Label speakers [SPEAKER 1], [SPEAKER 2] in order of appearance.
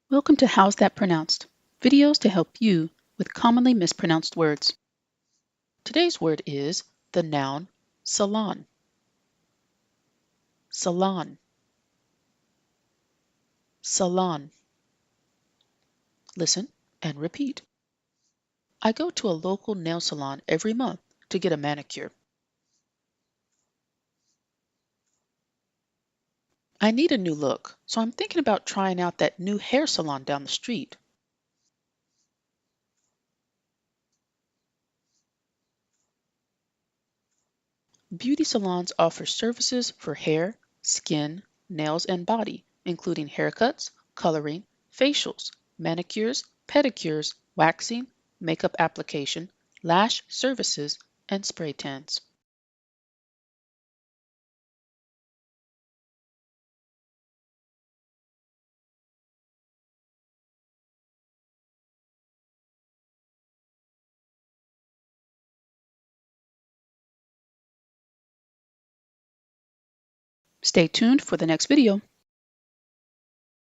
[SPEAKER 1] Welcome to How's That Pronounced? Videos to help you with commonly mispronounced words. Today's word is the noun salon. Salon. Salon. Listen and repeat. I go to a local nail salon every month to get a manicure. I need a new look, so I'm thinking about trying out that new hair salon down the street. Beauty salons offer services for hair, skin, nails, and body, including haircuts, coloring, facials, manicures, pedicures, waxing, makeup application, lash services, and spray tans. Stay tuned for the next video.